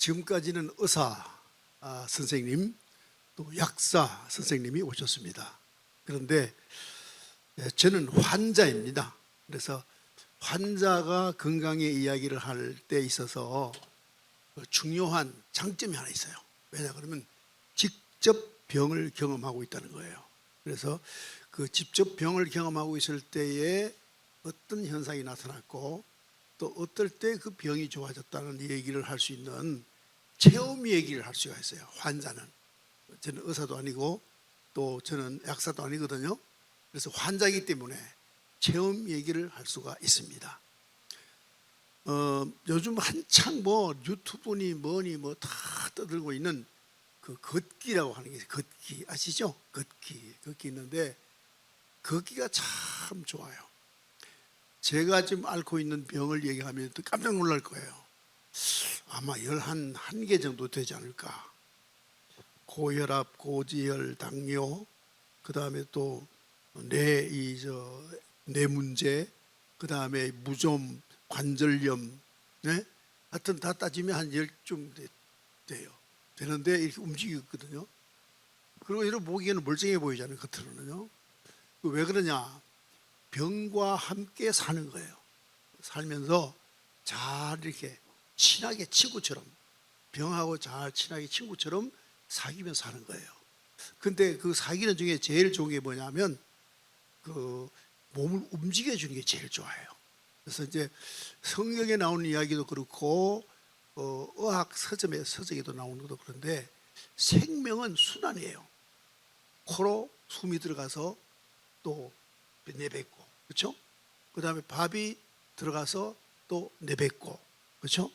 지금까지는 의사 선생님 또 약사 선생님이 오셨습니다. 그런데 저는 환자입니다. 그래서 환자가 건강의 이야기를 할 때 있어서 중요한 장점이 하나 있어요. 왜냐 그러면 직접 병을 경험하고 있다는 거예요. 그래서 그 직접 병을 경험하고 있을 때에 어떤 현상이 나타났고 또 어떨 때 그 병이 좋아졌다는 얘기를 할 수 있는 체험 얘기를 할 수가 있어요. 환자는. 저는 의사도 아니고 또 저는 약사도 아니거든요. 그래서 환자이기 때문에 체험 얘기를 할 수가 있습니다. 요즘 한창 뭐 유튜브니 뭐니 뭐 다 떠들고 있는 그 걷기라고 하는 게 있어요. 걷기 아시죠? 걷기 있는데 걷기가 참 좋아요. 제가 지금 앓고 있는 병을 얘기하면 또 깜짝 놀랄 거예요. 아마 11개 정도 되지 않을까. 고혈압, 고지혈, 당뇨, 그 다음에 또 뇌 문제, 그 다음에 무좀, 관절염, 네? 하여튼 다 따지면 한 10쯤 돼요. 되는데 이렇게 움직이거든요. 그리고 이런 보기에는 멀쩡해 보이잖아요. 겉으로는요. 왜 그러냐? 병과 함께 사는 거예요. 살면서 잘 이렇게 친하게 친구처럼 병하고 잘 친하게 친구처럼 사귀며 사는 거예요. 근데 그 사귀는 중에 제일 좋은 게 뭐냐면 그 몸을 움직여 주는 게 제일 좋아요. 그래서 이제 성경에 나오는 이야기도 그렇고 의학 서적에도 나오는 것도 그런데 생명은 순환이에요. 코로 숨이 들어가서 또 내뱉고, 그렇죠? 그 다음에 밥이 들어가서 또 내뱉고, 그렇죠?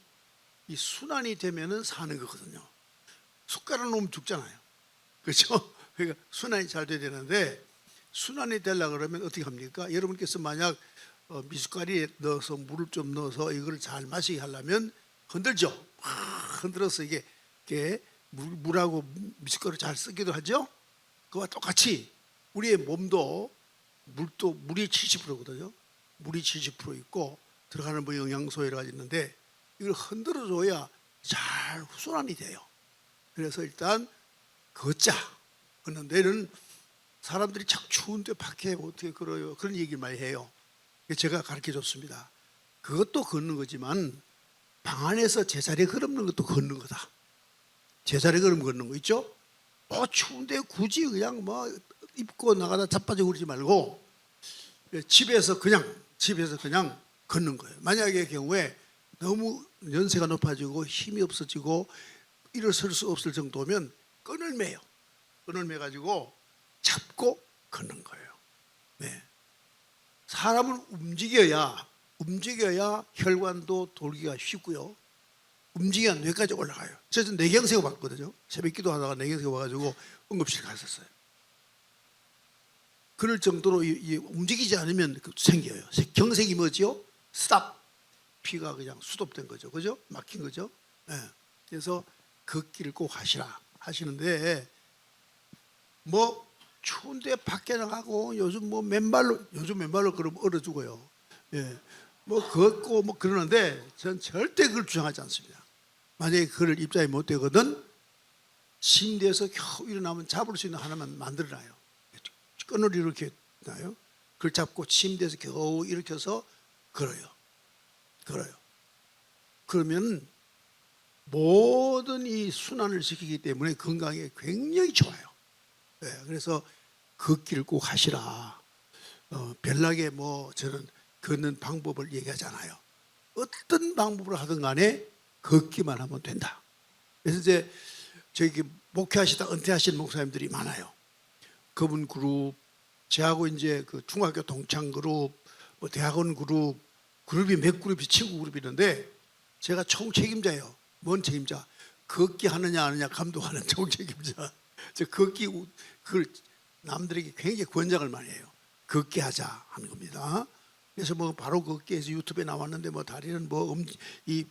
이 순환이 되면은 사는 거거든요. 숟가락 놓으면 죽잖아요. 그렇죠? 그러니까 순환이 잘 돼야 되는데 순환이 되려고 그러면 어떻게 합니까? 여러분께서 만약 미숫가루에 넣어서 물을 좀 넣어서 이걸 잘 마시게 하려면 흔들죠. 흔들어서 이게 물하고 미숫가루 잘 섞기도 하죠. 그와 똑같이 우리의 몸도 물이 70%거든요. 물이 70% 있고 들어가는 뭐 영양소 여러 가지 있는데 이걸 흔들어 줘야 잘 순환이 돼요. 그래서 일단 걷자. 그런데는 사람들이 참 추운데 밖에 어떻게 걸어요? 그런 얘기를 많이 해요. 제가 가르쳐 줬습니다. 그것도 걷는 거지만 방 안에서 제자리 걸음는 것도 걷는 거다. 제자리 걸음 걷는 거 있죠? 추운데 굳이 그냥 뭐 입고 나가다 자빠지고 그러지 말고 집에서 그냥 걷는 거예요. 만약의 경우에 너무 연세가 높아지고 힘이 없어지고 일어설 수 없을 정도면 끈을 매요. 끈을 매가지고 잡고 걷는 거예요. 네. 사람은 움직여야 혈관도 돌기가 쉽고요. 움직여야 뇌까지 올라가요. 저는 뇌경색 왔거든요. 새벽 기도하다가 뇌경색 와가지고 응급실 갔었어요. 그럴 정도로 움직이지 않으면 생겨요. 경색이 뭐지요? 스탑. 피가 그냥 수독된 거죠. 그죠? 막힌 거죠. 네. 그래서 걷기를 꼭 하시는데 뭐 추운데 밖에 나가고 요즘 맨발로 그러면 얼어 죽어요. 예. 뭐 걷고 뭐 그러는데 전 절대 그걸 주장하지 않습니다. 만약에 그걸 입장이 못 되거든 침대에서 겨우 일어나면 잡을 수 있는 하나만 만들어놔요. 끈을 이렇게 놔요. 그걸 잡고 침대에서 겨우 일으켜서 걸어요. 그러면 모든 이 순환을 시키기 때문에 건강에 굉장히 좋아요. 네, 그래서 걷기를 꼭 하시라. 별나게 저는 걷는 방법을 얘기하잖아요. 어떤 방법을 하든 간에 걷기만 하면 된다. 그래서 이제 저기 목회하시다 은퇴하신 목사님들이 많아요. 그분 그룹, 저하고 이제 그 중학교 동창 그룹, 대학원 그룹이 몇 그룹이 친구 그룹이 있는데 제가 총 책임자예요. 뭔 책임자? 걷기 하느냐 안 하느냐 감독하는 총 책임자. 저 걷기 그걸 남들에게 굉장히 권장을 많이 해요. 걷기 하자 하는 겁니다. 그래서 바로 걷기에서 유튜브에 나왔는데 다리는 이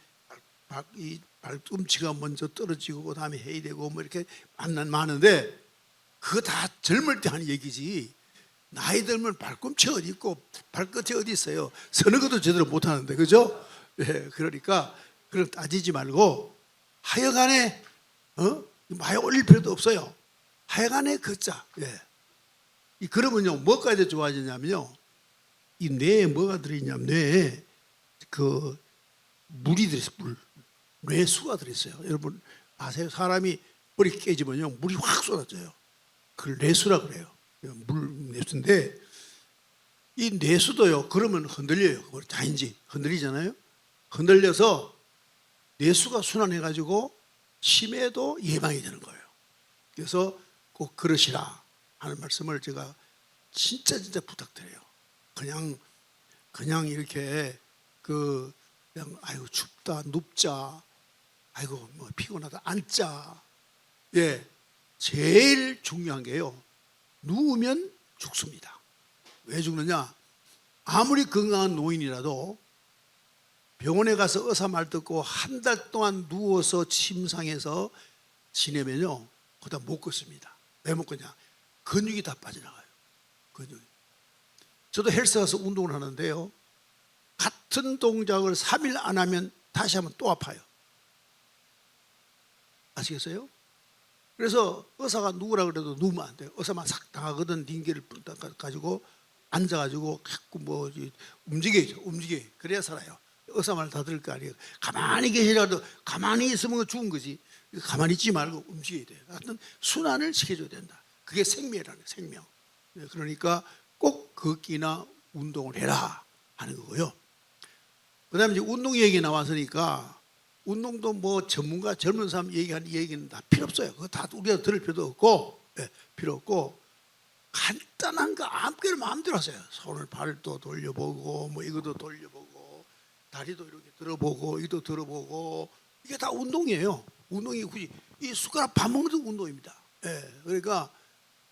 발꿈치가 먼저 떨어지고 그다음에 해야 되고 이렇게 많은데 그거 다 젊을 때 하는 얘기지. 나이 들면 발꿈치 어디 있고 발끝이 어디 있어요. 서는 것도 제대로 못 하는데 그죠? 예, 그러니까 그걸 따지지 말고 하여간에 많이 올릴 필요도 없어요. 하여간에 걷자. 예. 그러면요 뭐까지 좋아지냐면요, 이 뇌에 뭐가 들어있냐면 뇌에 그 물이 들어있어요. 물, 뇌수가 들어있어요. 여러분 아세요? 사람이 머리 깨지면요 물이 확 쏟아져요. 그걸 뇌수라 그래요. 물 뇌수인데 이 뇌수도요 그러면 흔들려요. 그걸 다인지 흔들리잖아요. 흔들려서 뇌수가 순환해가지고 치매도 예방이 되는 거예요. 그래서 꼭 그러시라 하는 말씀을 제가 진짜 부탁드려요. 그냥 이렇게 그냥 아이고 춥다 눕자, 아이고 뭐 피곤하다 앉자. 예, 제일 중요한 게요, 누우면 죽습니다. 왜 죽느냐? 아무리 건강한 노인이라도 병원에 가서 의사 말 듣고 한 달 동안 누워서 침상에서 지내면요 그다음 못 걷습니다. 왜 못 걷냐? 근육이 다 빠져나가요. 근육이. 저도 헬스 가서 운동을 하는데요, 같은 동작을 3일 안 하면 다시 하면 또 아파요. 아시겠어요? 그래서 의사가 누구라 그래도 누우면 안 돼요. 의사만 싹 당하거든. 링겔을 가지고 앉아가지고 자꾸 뭐 움직여야죠. 그래야 살아요. 의사 말 다 들을 거 아니에요. 가만히 계시라도 가만히 있으면 죽은 거지. 가만히 있지 말고 움직여야 돼요. 하여튼 순환을 시켜줘야 된다. 그게 생명이라는 거예요. 생명. 그러니까 꼭 걷기나 운동을 해라 하는 거고요. 그 다음에 이제 운동 얘기 나왔으니까 운동도 뭐 전문가 젊은 사람 얘기하는 얘기는 다 필요 없어요. 그거 다 우리가 들을 필요도 없고, 필요 없고 간단한 거 아무거나 마음대로 하세요. 손을 발도 돌려보고 뭐 이것도 돌려보고 다리도 이렇게 들어보고 이것도 들어보고, 이게 다 운동이에요. 운동이 굳이 이 숟가락 밥 먹는 것도 운동입니다. 그러니까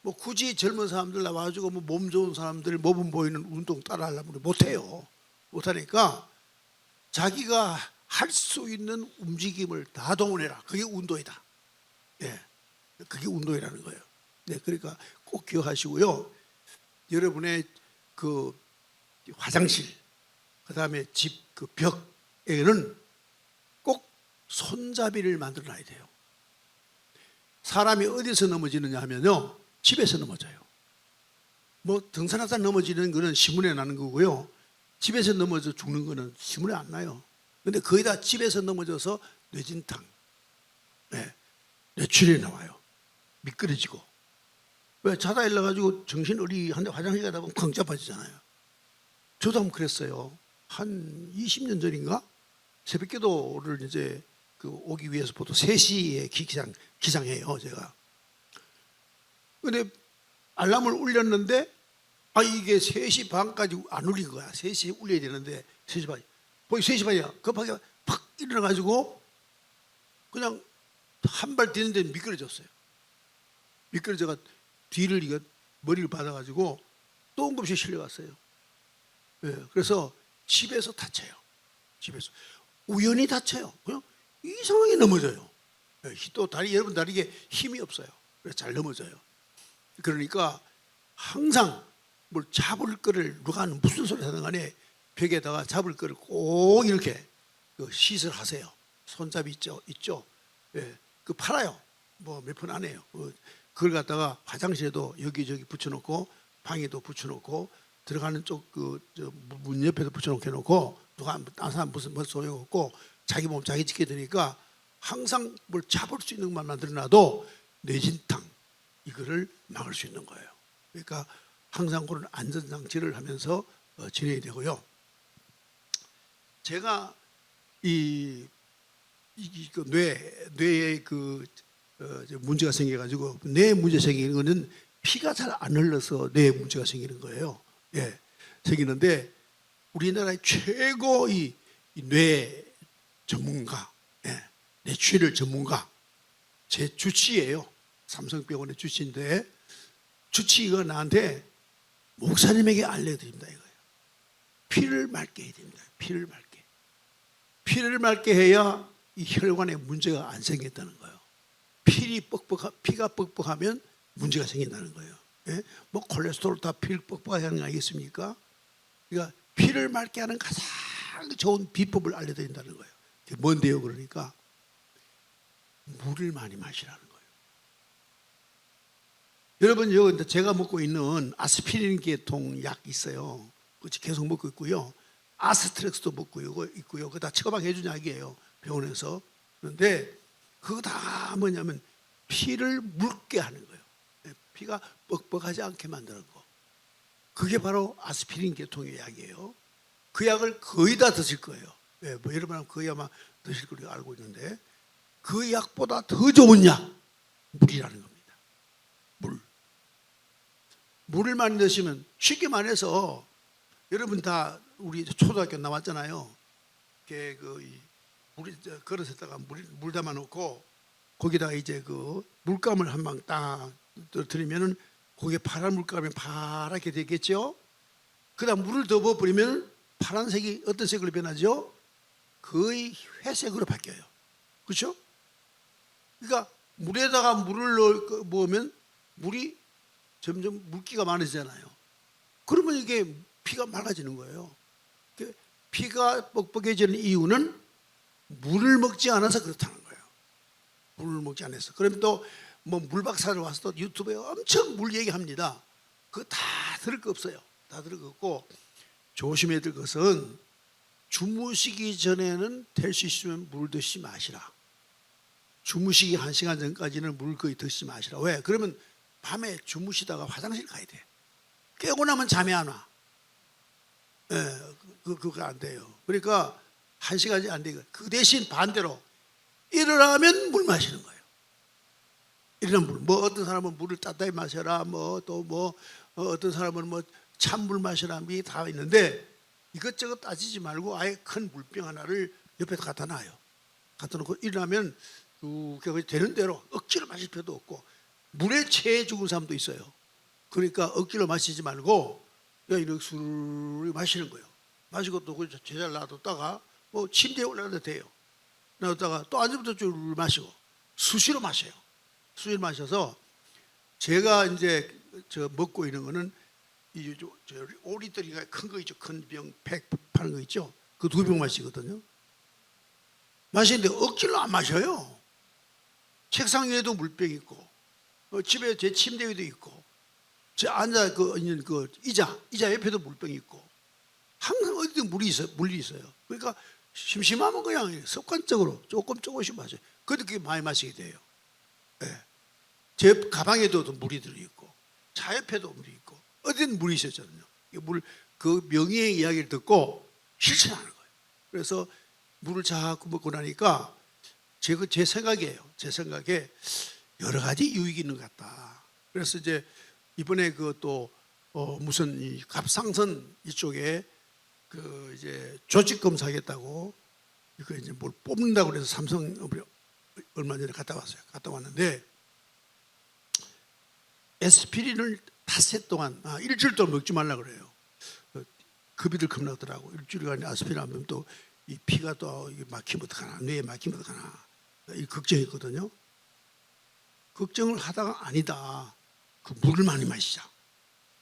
뭐 굳이 젊은 사람들 나와가지고 뭐 몸 좋은 사람들 몸은 보이는 운동 따라하려면 못해요. 못하니까 자기가 할 수 있는 움직임을 다 동원해라. 그게 운동이다. 그게 운동이라는 거예요. 그러니까 꼭 기억하시고요. 여러분의 그 화장실, 그 다음에 집 그 벽에는 꼭 손잡이를 만들어 놔야 돼요. 사람이 어디서 넘어지느냐 하면요, 집에서 넘어져요. 뭐 등산하다 넘어지는 거는 신문에 나는 거고요, 집에서 넘어져 죽는 거는 신문에 안 나요. 근데 거의 다 집에서 넘어져서 뇌진탕, 뇌출혈이 나와요. 미끄러지고. 왜 자다 일어나가지고 정신 어리한데 화장실 가다 보면 쾅 잡아지잖아요. 저도 한번 그랬어요. 한 20년 전인가 새벽기도를 이제 그 오기 위해서 보통 3시에 기상해요 제가. 근데 알람을 울렸는데 이게 3시 반까지 안 울린 거야. 3시에 울려야 되는데 3시 반. 거의 3시 반이야. 급하게 팍 일어나가지고 그냥 한 발 뛰는데 미끄러졌어요. 미끄러져가 뒤를 이거 머리를 받아가지고 또 응급실에 실려갔어요. 그래서 집에서 다쳐요. 집에서 우연히 다쳐요. 그냥 이상하게 넘어져요. 또 다리 여러분 다리에 힘이 없어요. 그래서 잘 넘어져요. 그러니까 항상 뭘 잡을 거를 누가 무슨 소리 하든 간에 벽에다가 잡을 거를 꼭 이렇게 시설하세요. 손잡이 있죠. 그 팔아요. 뭐 몇 푼 안 해요. 그걸 갖다가 화장실에도 여기저기 붙여놓고 방에도 붙여놓고 들어가는 쪽 그 문 옆에도 붙여놓게 놓고 누가 다른 사람 무슨 소용없고 자기 몸 자기 지켜야 되니까 항상 뭘 잡을 수 있는 것만 만들어놔도 뇌진탕 이거를 막을 수 있는 거예요. 그러니까 항상 그런 안전장치를 하면서 지내야 되고요. 제가 뇌에 문제가 생겨가지고 뇌에 문제 생기는 거는 피가 잘 안 흘러서 뇌에 문제가 생기는 거예요. 생기는데 우리나라의 최고 뇌 전문가, 뇌출혈 전문가 제 주치예요. 삼성병원의 주치인데 주치가 나한테 목사님에게 알려드립니다 이거예요. 피를 맑게 해야 됩니다. 피를 맑게 해야 이 혈관에 문제가 안 생긴다는 거예요. 피가 뻑뻑하면 문제가 생긴다는 거예요. 뭐 콜레스테롤 다 피를 뻑뻑하게 하는 거 아니겠습니까? 그러니까 피를 맑게 하는 가장 좋은 비법을 알려드린다는 거예요. 뭔데요? 그러니까 물을 많이 마시라는 거예요. 여러분, 요 제가 먹고 있는 아스피린 계통 약 있어요. 계속 먹고 있고요. 아스트렉스도 먹고 있고요. 그거 다 처방해 준 약이에요, 병원에서. 그런데 그거 다 뭐냐면 피를 묽게 하는 거예요. 피가 뻑뻑하지 않게 만드는 거. 그게 바로 아스피린 계통의 약이에요. 그 약을 거의 다 드실 거예요. 뭐 여러분 거의 아마 드실 거라고 알고 있는데, 그 약보다 더 좋은 약, 물이라는 겁니다. 물을 많이 드시면, 쉽게 말해서 여러분 다 우리 초등학교 나왔잖아요. 물이 그릇에다가 물 담아 놓고 거기다가 이제 그 물감을 한 방 딱 떨어뜨리면은 거기에 파란 물감이 파랗게 되겠죠. 그다음 물을 더 부어버리면 파란색이 어떤 색으로 변하죠? 거의 회색으로 바뀌어요. 그렇죠? 그러니까 물에다가 물을 넣으면 물이 점점 물기가 많아지잖아요. 그러면 이게 피가 맑아지는 거예요. 피가 뻑뻑해지는 이유는 물을 먹지 않아서 그렇다는 거예요. 물을 먹지 않아서. 그러면 또 뭐 물박사를 와서 또 유튜브에 엄청 물 얘기합니다. 그거 다 들을 거 없어요. 다 들을 거 없고, 조심해야 될 것은 주무시기 전에는 될 수 있으면 물 드시지 마시라. 주무시기 1시간 전까지는 물 거의 드시지 마시라. 왜? 그러면 밤에 주무시다가 화장실 가야 돼. 깨고 나면 잠이 안 와. 그거 안 돼요. 그러니까 1시간이 안 되고, 그 대신 반대로 일어나면 물 마시는 거예요. 일어나면 물. 뭐 어떤 사람은 물을 따뜻하게 마셔라. 어떤 사람은 뭐 찬물 마셔라. 이게 다 있는데, 이것저것 따지지 말고 아예 큰 물병 하나를 옆에 갖다 놔요. 갖다 놓고 일어나면 되는 대로 억지로 마실 필요도 없고, 물에 체해 죽은 사람도 있어요. 그러니까 억지로 마시지 말고 이렇게 술을 마시는 거예요. 마시고 또 제자를 놔뒀다가 뭐 침대에 올라가도 돼요. 놔뒀다가 또 앉으면 줄 마시고 수시로 마셔요. 수시로 마셔서, 제가 이제 먹고 있는 거는 오리들이가 큰 거 있죠. 큰 병 팩 파는 거 있죠. 그 2병 마시거든요. 마시는데 억지로 안 마셔요. 책상 위에도 물병 있고, 집에 제 침대 위에도 있고, 제 앉아 있는 그 의자 옆에도 물병이 있고, 항상 어디든 물이 있어요. 그러니까 심심하면 그냥 습관적으로 조금씩 마셔요. 그렇게 많이 마시게 돼요. 제 가방에도 물이 들어있고, 차 옆에도 물이 있고, 어디든 물이 있었잖아요. 그 명의의 이야기를 듣고 실천하는 거예요. 그래서 물을 자꾸 먹고 나니까 제 생각이에요. 제 생각에 여러 가지 유익이 있는 것 같다. 그래서 이제 이번에 그또 무슨 이 갑상선 이쪽에 이제 조직 검사하겠다고 이거 이제 뭘 뽑는다고 그래서 삼성 얼마 전에 갔다 왔어요. 갔다 왔는데 에스피린을 닷새 동안 일주일 동안 먹지 말라 그래요. 급이들 겁나더라고. 일주일간 아스피린 안 먹으면 또 이 피가 또 막히면 어떡하나, 뇌에 막히면 어떡하나, 이 걱정했거든요. 걱정을 하다가 아니다. 그 물을 많이 마시자.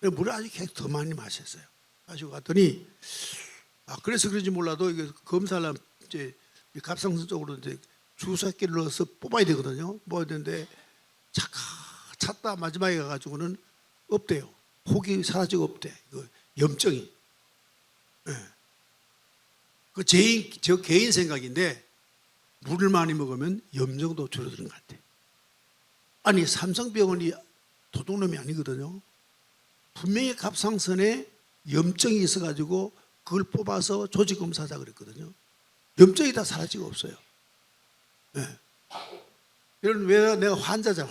물을 아주 계속 더 많이 마셨어요. 마시고 갔더니 그래서 그런지 몰라도 이게 검사를 이제 갑상선 쪽으로 이제 주사기를 넣어서 뽑아야 되거든요. 뽑아야 되는데 찾다 마지막에 가가지고는 없대요. 혹이 사라지고 없대. 그 염증이. 저 개인 생각인데, 물을 많이 먹으면 염증도 줄어드는 것 같아. 아니, 삼성병원이 도둑놈이 아니거든요. 분명히 갑상선에 염증이 있어가지고 그걸 뽑아서 조직검사하자 그랬거든요. 염증이 다 사라지고 없어요. 이런, 왜 내가 환자잖아,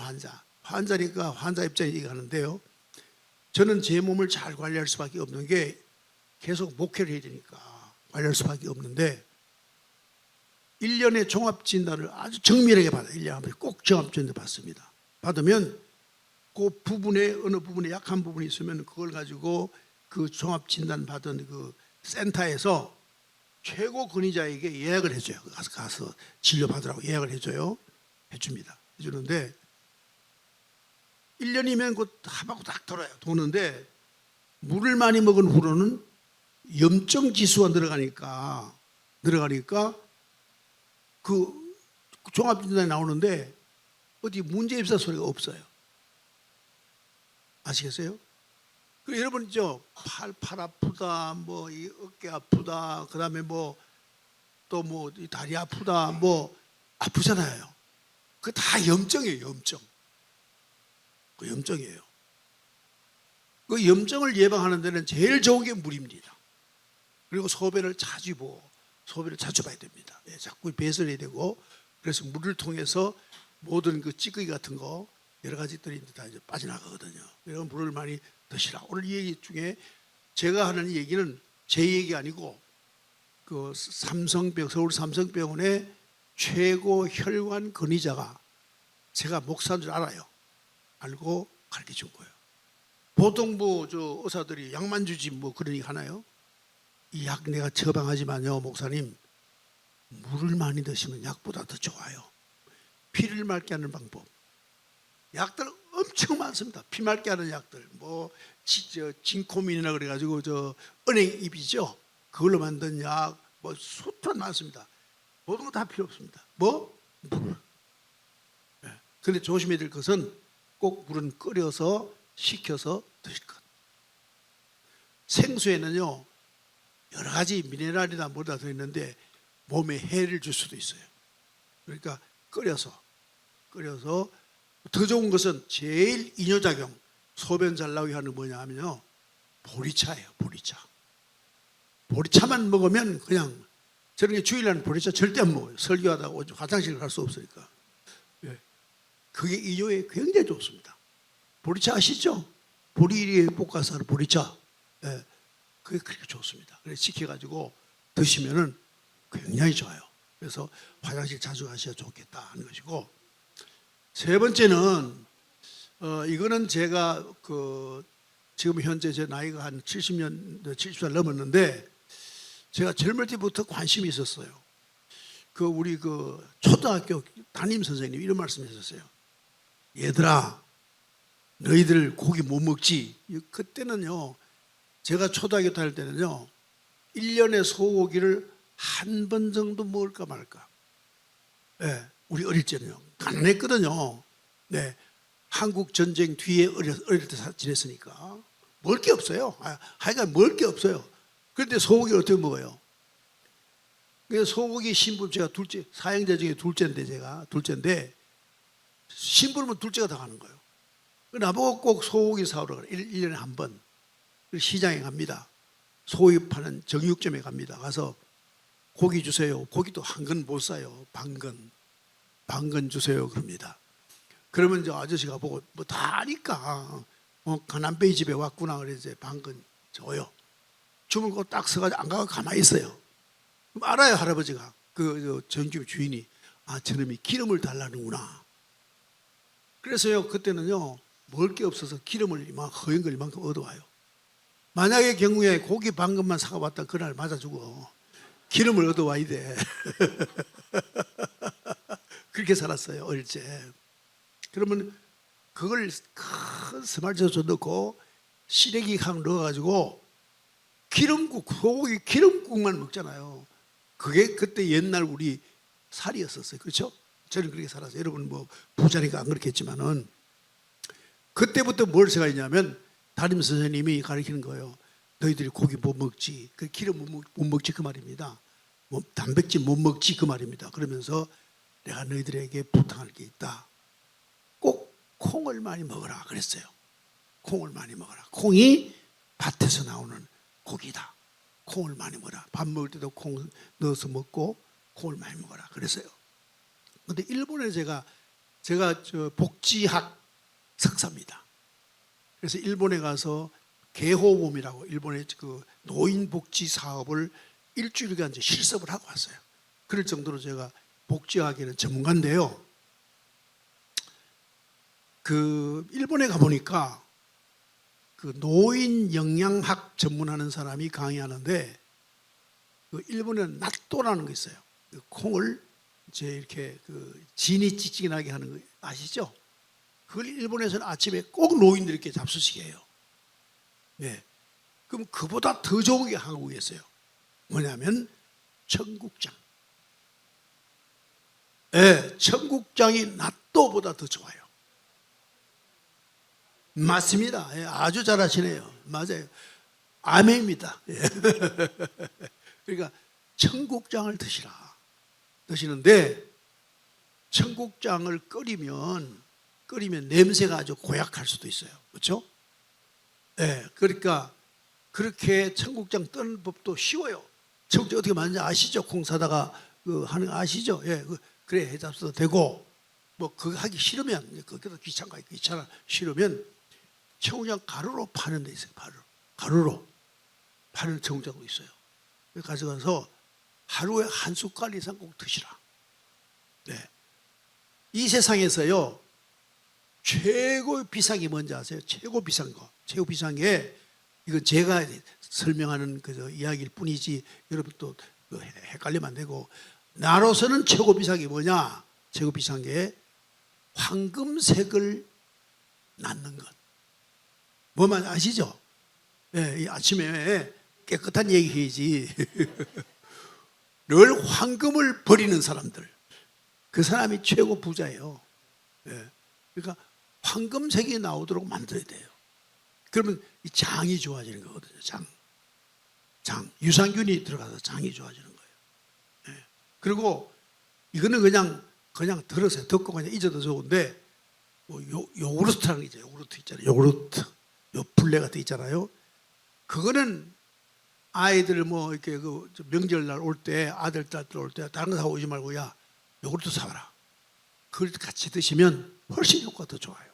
환자니까 환자 입장에 얘기하는데요. 저는 제 몸을 잘 관리할 수밖에 없는 게, 계속 목회를 해야 되니까 관리할 수밖에 없는데, 1년에 종합진단을 아주 정밀하게 받아요. 1년에 한 번 꼭 종합진단 받습니다. 받으면 그 부분에 어느 부분에 약한 부분이 있으면 그걸 가지고 그 종합진단 받은 그 센터에서 최고 권위자에게 예약을 해줘요. 가서 진료받으라고 예약을 해줍니다. 해주는데 1년이면 그 하바고 딱 돌아요. 도는데 물을 많이 먹은 후로는 염증 지수가 늘어가니까 그 종합진단이 나오는데 어디 문제 입사 소리가 없어요. 아시겠어요? 그리고 여러분 팔 아프다, 뭐 이 어깨 아프다, 그다음에 뭐 또 뭐 다리 아프다, 뭐 아프잖아요. 그 다 염증이에요, 염증. 그 염증이에요. 그 염증을 예방하는 데는 제일 좋은 게 물입니다. 그리고 소변을 자주 봐야 됩니다. 예, 자꾸 배설해야 되고, 그래서 물을 통해서 모든 그 찌꺼기 같은 거 여러 가지들이 다 이제 빠져나가거든요. 그래서 물을 많이 드시라. 오늘 이 얘기 중에 제가 하는 얘기는 제 얘기 아니고 그 서울 삼성병원의 최고 혈관 권위자가 제가 목사인 줄 알고 가르쳐 준 거예요. 보통 뭐 의사들이 약만 주지 뭐 그런 얘기 하나요? 이 약 내가 처방하지만요, 목사님, 물을 많이 드시면 약보다 더 좋아요. 피를 맑게 하는 방법. 약들 엄청 많습니다. 피 맑게 하는 약들. 뭐 진코민이라 그래가지고 은행잎이죠. 그걸로 만든 약, 뭐 수천 많습니다. 모든 거 다 필요 없습니다. 뭐? 물. 그런데 조심해야 될 것은 꼭 물은 끓여서 식혀서 드실 것. 생수에는요 여러 가지 미네랄이나 뭐다 들어있는데 몸에 해를 줄 수도 있어요. 그러니까 끓여서 더 좋은 것은 제일 이뇨작용, 소변 잘 나오게 하는 뭐냐 하면요, 보리차예요. 보리차만 먹으면 그냥, 저런 게 주일날 보리차 절대 안 먹어요. 설교하다가 화장실 갈 수 없으니까. 그게 이뇨에 굉장히 좋습니다. 보리차 아시죠? 보리에 볶아서 하는 보리차. 그게 그렇게 좋습니다. 그래서 식혀가지고 드시면은 굉장히 좋아요. 그래서 화장실 자주 가셔야 좋겠다 하는 것이고, 세 번째는 이거는 제가 지금 현재 제 나이가 한 70살 넘었는데, 제가 젊을 때부터 관심이 있었어요. 우리 초등학교 담임 선생님 이런 말씀하셨어요. 얘들아, 너희들 고기 못 먹지? 그때는요, 제가 초등학교 다닐 때는요, 1년에 소고기를 한 번 정도 먹을까 말까. 우리 어릴 때는요, 가난했거든요. 네, 한국 전쟁 뒤에 어릴 때 지냈으니까 먹을 게 없어요. 하여간 먹을 게 없어요. 그런데 소고기를 어떻게 먹어요? 그래서 소고기 신부, 제가 사형제 중에 둘째인데 신부름은 둘째가 다 가는 거예요. 나보고 꼭 소고기 사오라 그래. 1년에 한 번 시장에 갑니다. 소고기 파는 정육점에 갑니다. 가서 고기 주세요. 고기도 한 근 못 사요. 반근 주세요 그럽니다. 그러면 이제 아저씨가 보고 뭐 다 아니까 가난뱅이 집에 왔구나 그래서 반근 줘요. 주물고 딱 서가지고 안 가고 가만히 있어요. 그럼 알아요, 할아버지가. 정육점 주인이 저놈이 기름을 달라는구나. 그래서요, 그때는요, 먹을 게 없어서 기름을 허연 걸 이만큼 얻어와요. 만약의 경우에 고기 반근만 사가봤다 그날 맞아주고 기름을 얻어와야 돼. 그렇게 살았어요, 어릴 때. 그러면 그걸 큰 스말젓 넣고 시래기 한 넣어가지고 소고기 기름국만 먹잖아요. 그게 그때 옛날 우리 살이었었어요. 그렇죠? 저는 그렇게 살았어요. 여러분 뭐 부자니까 안 그렇겠지만은, 그때부터 뭘 생각했냐면 담임 선생님이 가르치는 거예요. 너희들이 고기 못 먹지, 기름 못 먹지 그 말입니다. 단백질 못 먹지 그 말입니다. 그러면서 내가 너희들에게 부탁할 게 있다. 꼭 콩을 많이 먹어라 그랬어요. 콩을 많이 먹어라. 콩이 밭에서 나오는 고기다. 콩을 많이 먹어라. 밥 먹을 때도 콩 넣어서 먹고 콩을 많이 먹어라 그랬어요. 근데 일본에 제가 복지학 석사입니다. 그래서 일본에 가서 개호봄이라고 일본의 노인 복지 사업을 일주일간 이제 실습을 하고 왔어요. 그럴 정도로 제가 복지학에는 전문가인데요. 일본에 가보니까 노인 영양학 전문하는 사람이 강의하는데, 일본에는 나또라는 게 있어요. 콩을 이제 이렇게 지니찌찌하게 하는 거 아시죠? 그걸 일본에서는 아침에 꼭 노인들이 이렇게 잡수시게 해요. 네. 그럼 그보다 더 좋은 게 한국에 있어요. 뭐냐면 청국장. 네, 청국장이 밥도보다 더 좋아요. 맞습니다. 예, 아주 잘하시네요. 맞아요. 아멘입니다. 예. 그러니까 청국장을 드시는데 청국장을 끓이면 냄새가 아주 고약할 수도 있어요. 그렇죠? 예. 그러니까 그렇게 청국장 뜨는 법도 쉬워요. 청국장 어떻게 만드는지 아시죠? 콩 사다가 하는 거 아시죠? 예. 그래 해 잡숴도 되고 뭐 그거 하기 싫으면 그것도 귀찮아 싫으면 청국장 가루로 파는 데 있어요. 가루로 파는 청국장도 있어요. 가져가서 하루에 한 숟갈 이상 꼭 드시라. 네. 이 세상에서요 최고 비싼 게 뭔지 아세요? 최고 비싼 게 이건 제가 설명하는 그 이야기일 뿐이지 여러분 또 헷갈리면 안 되고, 나로서는 최고 비싼 게 뭐냐? 최고 비싼 게 황금색을 낳는 것. 뭐만 아시죠? 네, 이 아침에 깨끗한 얘기 해야지. 늘 황금을 버리는 사람들, 그 사람이 최고 부자예요. 네. 그러니까 황금색이 나오도록 만들어야 돼요. 그러면 이 장이 좋아지는 거거든요. 장. 유산균이 들어가서 장이 좋아지는 거예요. 네. 그리고 이거는 그냥 들으세요. 듣고 그냥 잊어도 좋은데, 뭐 요구르트라는 게 있잖아요. 요구르트 있잖아요. 요구르트. 요 블레 같은 거 있잖아요. 그거는 아이들 뭐 이렇게 그 명절날 올 때, 아들 딸들 올 때 다른 거 사고 오지 말고 야 요구르트 사와라. 그걸 같이 드시면 훨씬 효과가 더 좋아요.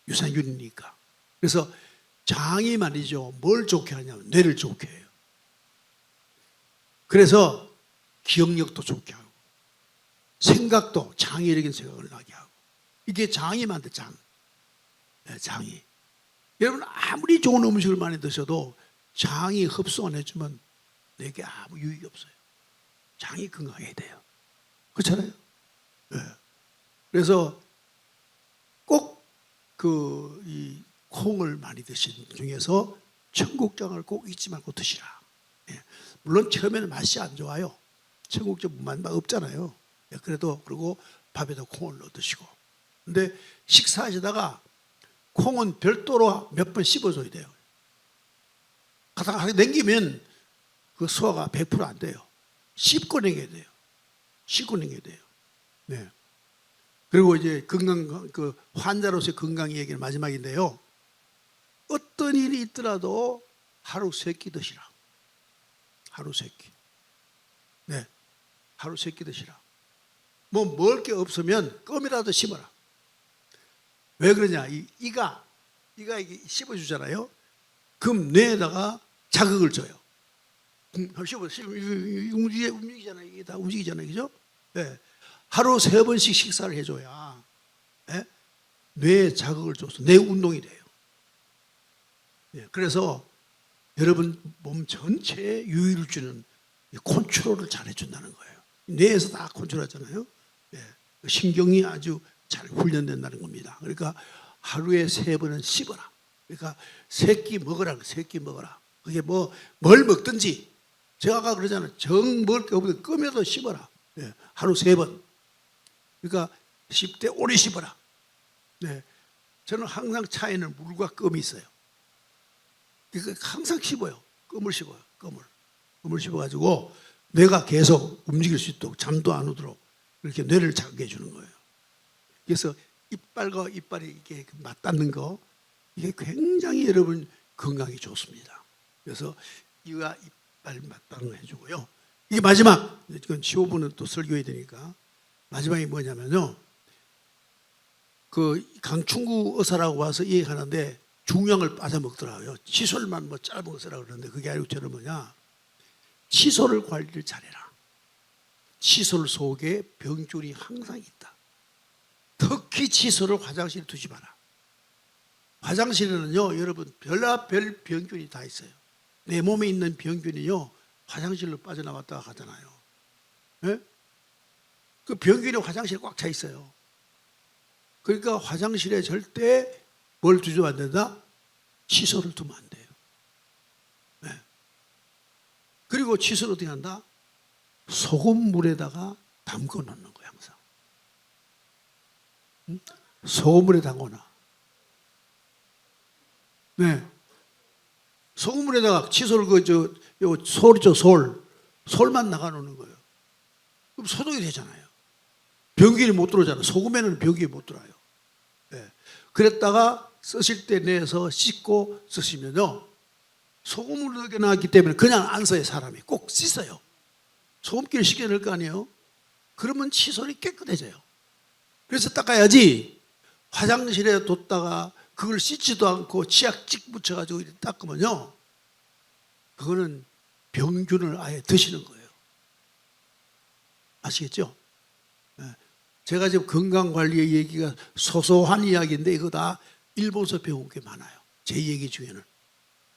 유산균이니까. 그래서 장이 말이죠. 뭘 좋게 하냐면 뇌를 좋게 해요. 그래서 기억력도 좋게 하고 생각도 창의적인 생각을 나게 하고, 이게 장이 만든 장. 네, 장이. 여러분 아무리 좋은 음식을 많이 드셔도 장이 흡수 안 해주면 내게 아무 유익이 없어요. 장이 건강해야 돼요. 그렇잖아요. 네. 그래서 꼭 이 콩을 많이 드시는 중에서 청국장을 꼭 잊지 말고 드시라. 네. 물론 처음에는 맛이 안 좋아요. 청국장 맛 없잖아요. 네. 그리고 밥에다 콩을 넣어 드시고. 근데 식사하시다가 콩은 별도로 몇 번 씹어줘야 돼요. 가다가 남기면 그 소화가 100% 안 돼요. 씹고 남겨야 돼요. 네. 그리고 이제 환자로서의 건강 얘기는 마지막인데요. 어떤 일이 있더라도 하루 3끼 드시라. 하루 3끼. 네. 하루 3끼 드시라. 뭐 먹을 게 없으면 껌이라도 씹어라. 왜 그러냐? 이가 이게 씹어주잖아요. 그럼 뇌에다가 자극을 줘요. 움직이잖아요. 이게 다 움직이잖아요. 그죠? 네. 하루 3번씩 식사를 해줘야 네? 뇌에 자극을 줘서 뇌 운동이 돼요. 네. 그래서 여러분 몸 전체에 유의를 주는 컨트롤을 잘 해준다는 거예요. 뇌에서 다 컨트롤하잖아요. 네. 신경이 아주 잘 훈련된다는 겁니다. 그러니까 하루에 3번은 씹어라. 그러니까 3끼 먹어라. 3끼 먹어라. 그게 뭘 먹든지, 제가 아까 그러잖아요. 정 먹을 게 없는데 껌이라도 씹어라. 네. 하루 3번. 그러니까 10대 오래 씹어라. 네. 저는 항상 차에는 물과 껌이 있어요. 그러니까 항상 씹어요. 껌을 씹어요. 껌을 씹어가지고 뇌가 계속 움직일 수 있도록, 잠도 안 오도록 이렇게 뇌를 자극해 주는 거예요. 그래서 이빨과 이빨이 이게 맞닿는 거, 이게 굉장히 여러분 건강에 좋습니다. 그래서 이와 이빨 맞닿는 거 해주고요. 이게 마지막, 이건 15분은 또 설교해야 되니까 마지막이 뭐냐면요. 그 강충구 의사라고 와서 얘기하는데 중량을 빠져 먹더라고요. 칫솔만 뭐 짧은 거 쓰라고 그러는데 그게 아니고 저는 뭐냐, 칫솔을 관리를 잘해라. 칫솔 속에 병균이 항상 있다. 특히 칫솔을 화장실에 두지 마라. 화장실에는요, 여러분 별의별 병균이 다 있어요. 내 몸에 있는 병균이요 화장실로 빠져나왔다가 가잖아요. 네? 그 병균이 화장실에 꽉 차 있어요. 그러니까 화장실에 절대 뭘 두면 안 된다? 칫솔을 두면 안 돼요. 네. 그리고 칫솔을 어떻게 한다? 소금물에다가 담궈 놓는 거예요. 항상. 소금물에 담거나. 네. 소금물에다가 칫솔 요 솔이죠, 솔만 나가놓는 거예요. 그럼 소독이 되잖아요. 병균이 못 들어오잖아요. 소금에는 병균이 못 들어와요. 네. 그랬다가 쓰실 때 내서 씻고 쓰시면요, 소금으로 녹여놨기 때문에 그냥 안 써요. 사람이 꼭 씻어요. 소금기를 씻겨야 될 거 아니에요. 그러면 칫솔이 깨끗해져요. 그래서 닦아야지, 화장실에 뒀다가 그걸 씻지도 않고 치약 찍 묻혀가지고 닦으면요, 그거는 병균을 아예 드시는 거예요. 아시겠죠? 제가 지금 건강관리의 얘기가 소소한 이야기인데 이거 다 일본서 배운 게 많아요. 제 얘기 중에는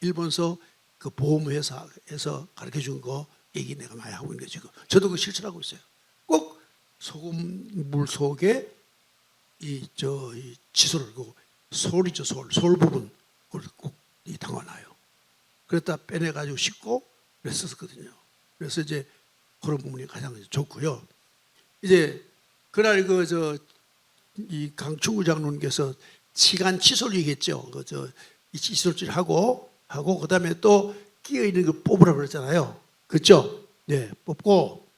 일본서 그 보험회사에서 가르쳐준 거 얘기 내가 많이 하고 있는 거죠. 저도 그거 실천하고 있어요. 꼭 소금물 속에 이 칫솔을, 솔이죠, 솔 부분 그걸 꼭 담아놔요. 그랬다 빼내가지고 씻고 그랬었거든요. 그래서 이제 그런 부분이 가장 좋고요. 이제 그날 이 강충구 장로님께서 치간 칫솔 얘기했죠. 이 칫솔질 하고 그다음에 또 끼어 있는 거 뽑으라고 그랬잖아요. 그렇죠? 네, 뽑고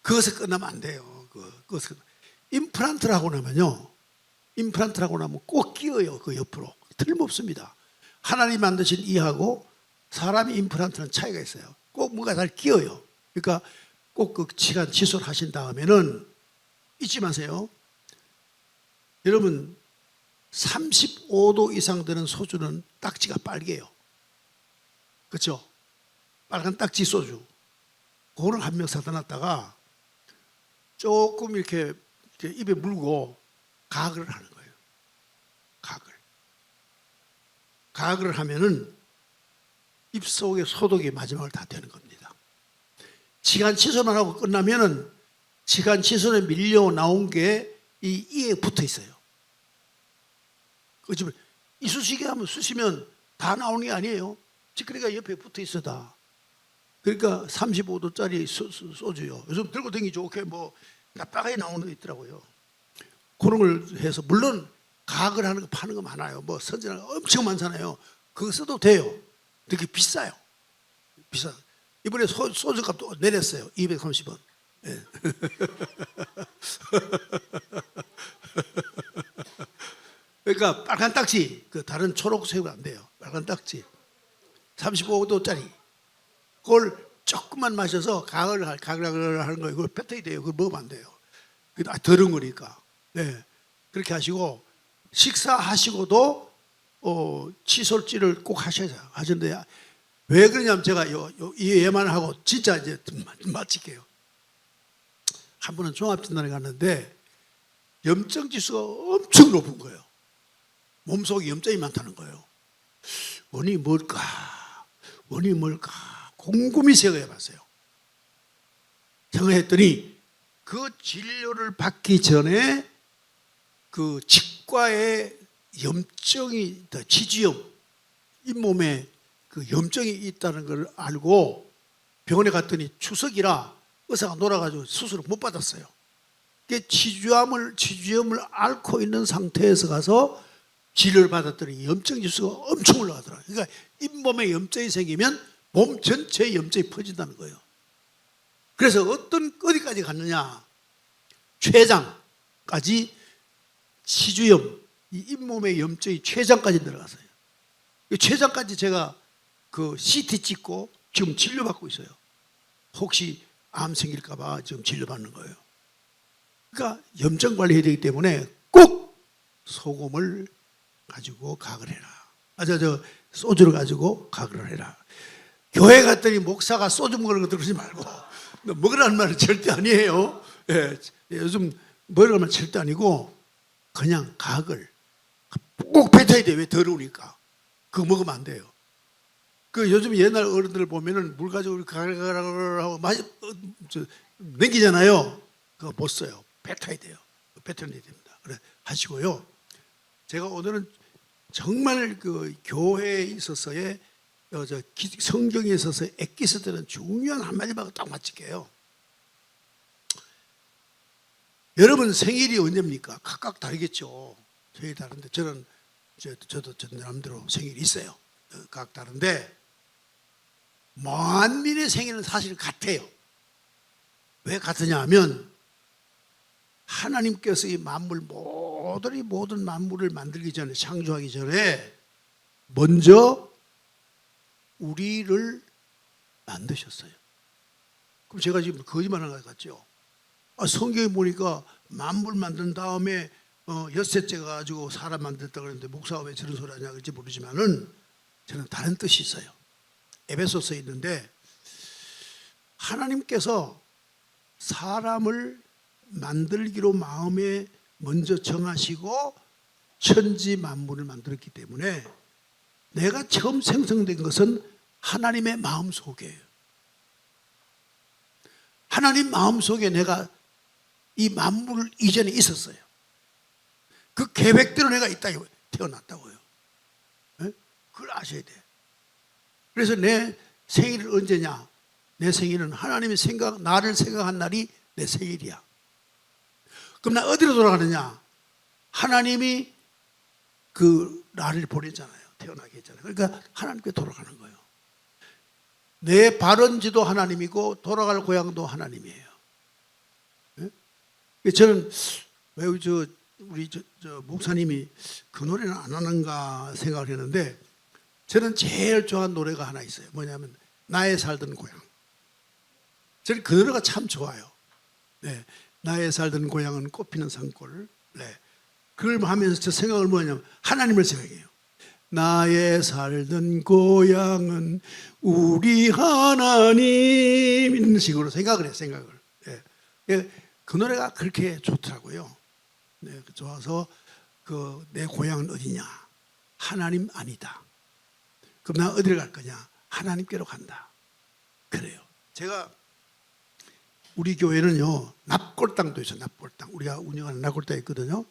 그것을 끝나면 안 돼요. 그것을 임플란트를 하고 나면요, 임플란트를 하고 나면 꼭 끼어요. 그 옆으로 틀림없습니다. 하나님 만드신 이하고 사람이 임플란트는 차이가 있어요. 꼭 뭔가 잘 끼어요. 그러니까 꼭 그 치간 칫솔 하신 다음에는 잊지 마세요. 여러분 35도 이상 되는 소주는 딱지가 빨개요. 그렇죠? 빨간 딱지 소주, 그거를 한 명 사다 놨다가 조금 이렇게 입에 물고 가글을 하는 거예요. 가글을 하면은 입속에 소독이 마지막을 다 되는 겁니다. 치간 칫솔만 하고 끝나면은 치간 칫솔에 밀려 나온 게 이 이에 붙어 있어요. 그렇지만 이쑤시개 하면 쑤시면 다 나오는 게 아니에요. 찌꺼기가 옆에 붙어 있어 다. 그러니까 35도짜리 소주요. 요즘 들고 다니기 좋게 뭐 나빠가게 나오는 거 있더라고요. 그런 걸 해서, 물론 가글 하는 거 파는 거 많아요. 뭐 선진화가 엄청 많잖아요. 그거 써도 돼요. 되게 비싸요. 비싸. 이번에 소주 값도 내렸어요. 230원. 네. 그러니까 빨간 딱지, 그 다른 초록색은 안 돼요. 빨간 딱지 35도짜리 그걸 조금만 마셔서 가글 하는 거, 이걸 뱉어야 돼요. 그걸 먹으면 안 돼요. 그게 더러운 거니까. 네. 그렇게 하시고, 식사하시고도 칫솔질을 꼭 하시는데, 왜 그러냐면 제가 이 예만을 하고 진짜 이제 마칠게요. 한 번은 종합진단에 갔는데 염증 지수가 엄청 높은 거예요. 몸속에 염증이 많다는 거예요. 원인이 뭘까 곰곰이 생각해 봤어요. 생각했더니 그 진료를 받기 전에 그 치과에 염증이, 치주염, 잇몸에 그 염증이 있다는 걸 알고 병원에 갔더니 추석이라 의사가 놀아가지고 수술을 못 받았어요. 치주염을 앓고 있는 상태에서 가서 진료를 받았더니 염증 지수가 엄청 올라가더라고요. 그러니까 잇몸에 염증이 생기면 몸 전체에 염증이 퍼진다는 거예요. 그래서 어디까지 갔느냐, 췌장까지, 치주염, 이 잇몸의 염증이 췌장까지 들어갔어요. 췌장까지 제가 그 CT 찍고 지금 진료받고 있어요. 혹시 암 생길까봐 지금 진료받는 거예요. 그러니까 염증 관리해야 되기 때문에 꼭 소금을 가지고 가글 해라. 소주를 가지고 가글을 해라. 교회 갔더니 목사가 소주 먹으는 거 들으지 말고, 먹으라는 말은 절대 아니에요. 예, 요즘 먹으라는 말은 절대 아니고 그냥 가글 꼭 뱉어야 돼. 왜? 더러우니까. 그거 먹으면 안 돼요. 그 요즘 옛날 어른들 보면은 물 가지고 가글 하고 남기잖아요. 그거 못 써요. 뱉어야 돼요. 뱉어내야 됩니다. 그래 하시고요. 제가 오늘은 정말 그 교회에 있어서의 성경에 있어서 엑기스들은 중요한 한마디만 딱 맞출게요. 여러분 생일이 언제입니까? 각각 다르겠죠. 생일이 다른데 저도 저 나름대로 생일이 있어요. 각 다른데 만민의 생일은 사실 같아요. 왜 같으냐 하면 하나님께서 이 만물 모든 만물을 만들기 전에, 창조하기 전에 먼저 우리를 만드셨어요. 그럼 제가 지금 거짓말하는 것 같죠? 성경에 보니까 만물 만든 다음에 엿새째 가지고 사람 만들었다 그러는데 목사가 왜 저런 소리 하냐 그럴지 모르지만은 저는 다른 뜻이 있어요. 에베소서에 있는데 하나님께서 사람을 만들기로 마음에 먼저 정하시고 천지 만물을 만들었기 때문에 내가 처음 생성된 것은 하나님의 마음 속이에요. 하나님 마음 속에 내가 이 만물 이전에 있었어요. 그 계획대로 내가 이 땅에 태어났다고요. 네? 그걸 아셔야 돼. 그래서 내 생일은 언제냐? 내 생일은 하나님의 나를 생각한 날이 내 생일이야. 그럼 나 어디로 돌아가느냐? 하나님이 그 나를 보냈잖아요. 태어나게 했잖아요. 그러니까 하나님께 돌아가는 거예요. 내 발원지도 하나님이고 돌아갈 고향도 하나님이에요. 네? 저는 왜 우리 목사님이 그 노래는 안 하는가 생각을 했는데 저는 제일 좋아하는 노래가 하나 있어요. 뭐냐면 나의 살던 고향. 저는 그 노래가 참 좋아요. 네. 나의 살던 고향은 꽃피는 산골. 네. 그걸 하면서 저 생각을 뭐냐면 하나님을 생각해요. 나의 살던 고향은 우리 하나님 이런 식으로 생각을 해요. 생각을. 네. 그 노래가 그렇게 좋더라고요. 네. 좋아서 내 고향은 어디냐? 하나님 아니다. 그럼 나 어디를 갈 거냐? 하나님께로 간다. 그래요. 제가 우리 교회는요 납골당도 있어요. 납골당. 우리가 운영하는 납골당이 있거든요.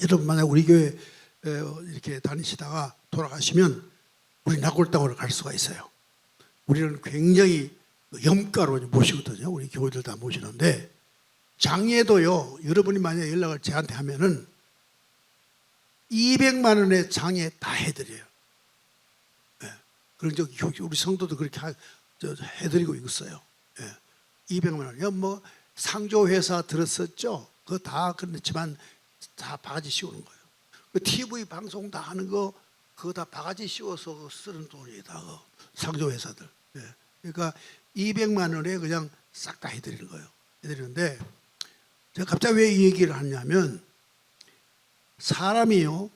여러분 만약 우리 교회 이렇게 다니시다가 돌아가시면 우리 납골당으로 갈 수가 있어요. 우리는 굉장히 염가로 모시거든요. 우리 교회들 다 모시는데 장례도요. 여러분이 만약 연락을 저한테 하면은 200만 원의 장례 다 해드려요. 네. 그런 우리 성도도 그렇게 해드리고 있어요. 네. 200만 원이요. 뭐 상조회사 들었었죠. 그거 다 그렇지만 다 바가지 씌우는 거예요. 그 TV 방송 다 하는 거 그거 다 바가지 씌워서 쓰는 돈이다. 상조회사들. 네. 그러니까 200만 원에 그냥 싹 다 해드리는 거예요. 해드리는데 제가 갑자기 왜 이 얘기를 하냐면 사람이요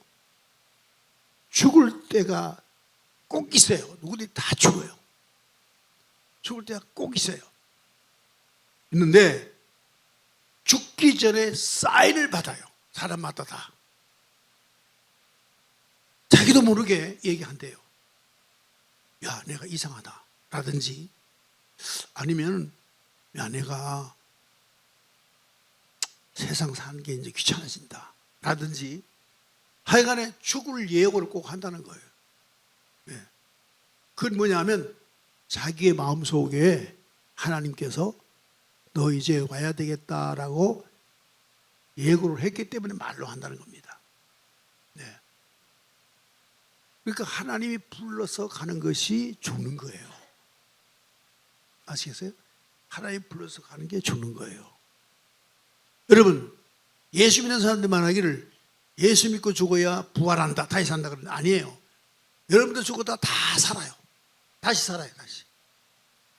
죽을 때가 꼭 있어요. 누구들이 다 죽어요. 죽을 때가 꼭 있어요. 있는데 죽기 전에 사인을 받아요. 사람마다 다. 자기도 모르게 얘기한대요. 야, 내가 이상하다. 라든지 아니면 야, 내가 세상 사는 게 이제 귀찮아진다. 라든지 하여간에 죽을 예고를 꼭 한다는 거예요. 네. 그건 뭐냐면 자기의 마음속에 하나님께서 너 이제 와야 되겠다라고 예고를 했기 때문에 말로 한다는 겁니다. 네. 그러니까 하나님이 불러서 가는 것이 죽는 거예요. 아시겠어요? 하나님이 불러서 가는 게 죽는 거예요. 여러분 예수 믿는 사람들만 하기를 예수 믿고 죽어야 부활한다, 다시 산다 그러는데 아니에요. 여러분도 죽어도 다 살아요. 다시 살아요. 다시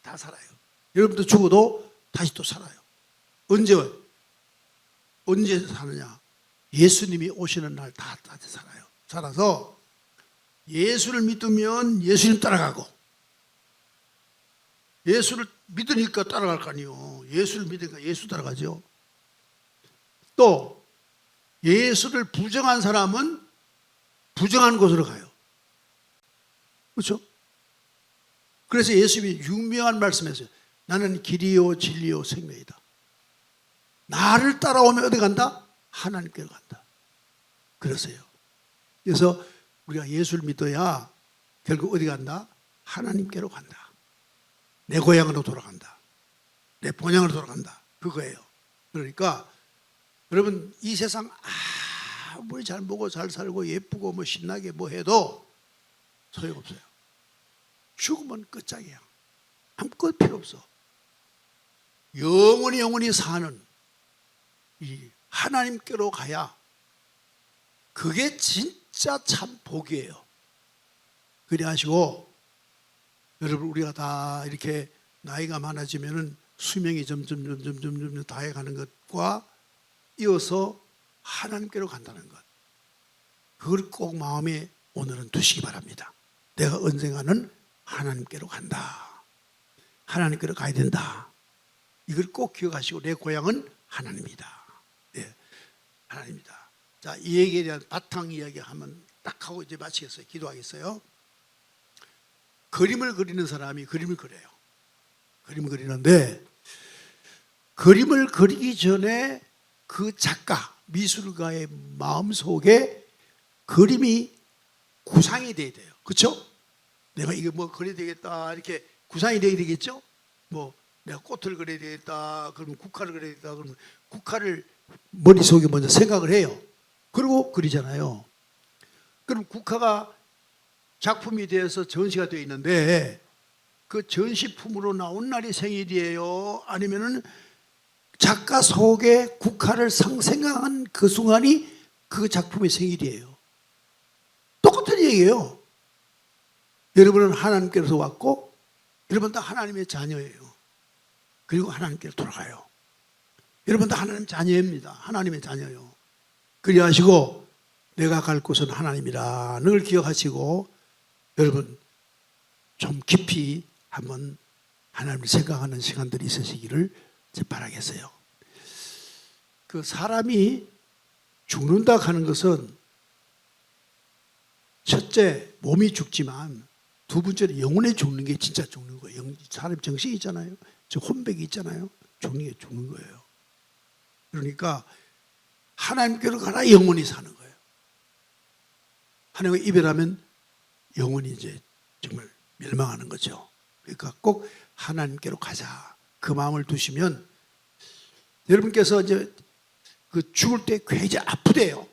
다 살아요. 여러분도 죽어도 다시 또 살아요. 언제 사느냐? 예수님이 오시는 날 다 다시 살아요. 살아서 예수를 믿으면 예수님 따라가고 예수를 믿으니까 따라갈 거 아니에요. 예수를 믿으니까 예수 따라가죠. 또 예수를 부정한 사람은 부정한 곳으로 가요. 그렇죠? 그래서 예수님이 유명한 말씀했어요. 나는 길이요 진리요 생명이다. 나를 따라오면 어디 간다? 하나님께로 간다. 그러세요. 그래서 우리가 예수를 믿어야 결국 어디 간다? 하나님께로 간다. 내 고향으로 돌아간다. 내 본향으로 돌아간다. 그거예요. 그러니까 여러분 이 세상 아무리 잘 먹고 잘 살고 예쁘고 뭐 신나게 뭐 해도 소용없어요. 죽으면 끝장이야. 아무것도 필요 없어. 영원히 사는 이 하나님께로 가야 그게 진짜 참 복이에요. 그래 하시고 여러분 우리가 다 이렇게 나이가 많아지면은 수명이 점점 다해가는 것과 이어서 하나님께로 간다는 것, 그걸 꼭 마음에 오늘은 두시기 바랍니다. 내가 언젠가는 하나님께로 간다. 하나님께로 가야 된다. 이걸 꼭 기억하시고 내 고향은 하나님이다. 네, 하나님이다. 자, 이 얘기에 대한 바탕 이야기 하면 딱 하고 이제 마치겠어요. 기도하겠어요. 그림을 그리는 사람이 그림을 그려요. 그림을 그리는데 그림을 그리기 전에 그 작가, 미술가의 마음속에 그림이 구상이 돼야 돼요. 그렇죠? 내가 이거 뭐 그려야 되겠다 이렇게 구상이 돼야 되겠죠? 뭐 내가 꽃을 그려야 되겠다 그러면 국화를 그려야 되겠다 그러면 국화를 머릿속에 먼저 생각을 해요. 그리고 그리잖아요. 그럼 국화가 작품이 되어서 전시가 되어 있는데 그 전시품으로 나온 날이 생일이에요? 아니면은 작가 속에 국화를 생각한 그 순간이 그 작품의 생일이에요? 똑같은 얘기예요. 여러분은 하나님께로서 왔고 여러분 다 하나님의 자녀예요. 그리고 하나님께로 돌아가요. 여러분 다 하나님 자녀입니다. 하나님의 자녀요. 그리 하시고 내가 갈 곳은 하나님이라는 걸 기억하시고 여러분 좀 깊이 한번 하나님을 생각하는 시간들이 있으시기를 바라겠어요. 그 사람이 죽는다 하는 것은 첫째 몸이 죽지만 두 번째로 영혼에 죽는 게 진짜 죽는 거예요. 사람 정신이 있잖아요. 저 혼백이 있잖아요. 죽는 게 죽는 거예요. 그러니까 하나님께로 가라 영원히 사는 거예요. 하나님과 이별하면 영원히 이제 정말 멸망하는 거죠. 그러니까 꼭 하나님께로 가자. 그 마음을 두시면 여러분께서 이제 그 죽을 때 굉장히 아프대요.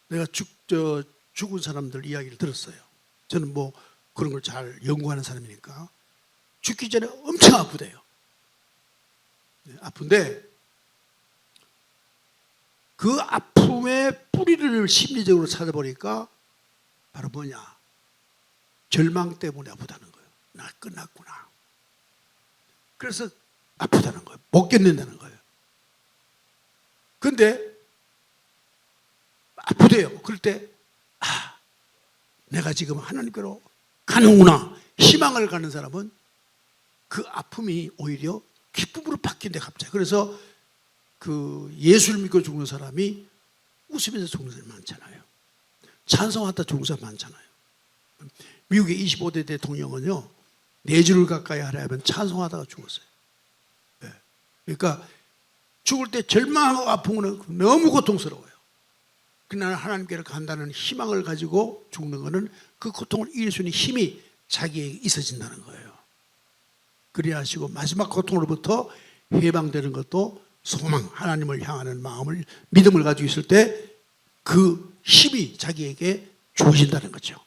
내가 죽은 사람들 이야기를 들었어요. 저는 뭐 그런 걸 잘 연구하는 사람이니까 죽기 전에 엄청 아프대요. 네, 아픈데 그 아픔의 뿌리를 심리적으로 찾아보니까 바로 뭐냐? 절망 때문에 아프다는 거예요. 나 끝났구나. 그래서 아프다는 거예요. 못 견딘다는 거예요. 근데 아프대요. 그럴 때 내가 지금 하나님께로 가는구나. 희망을 가는 사람은 그 아픔이 오히려 기쁨으로 바뀐대 갑자기. 그래서 그 예수를 믿고 죽는 사람이 웃으면서 죽는 사람이 많잖아요. 찬송하다 죽는 사람 많잖아요. 미국의 25대 대통령은요 4주를 가까이 하려면 찬송하다가 죽었어요. 네. 그러니까 죽을 때 절망하고 아프면 너무 고통스러워요. 그러나 하나님께로 간다는 희망을 가지고 죽는 것은 그 고통을 이길 수 있는 힘이 자기에게 있어진다는 거예요. 그래야 하시고 마지막 고통으로부터 해방되는 것도 소망, 하나님을 향하는 마음을 믿음을 가지고 있을 때 그 힘이 자기에게 주어진다는 거죠.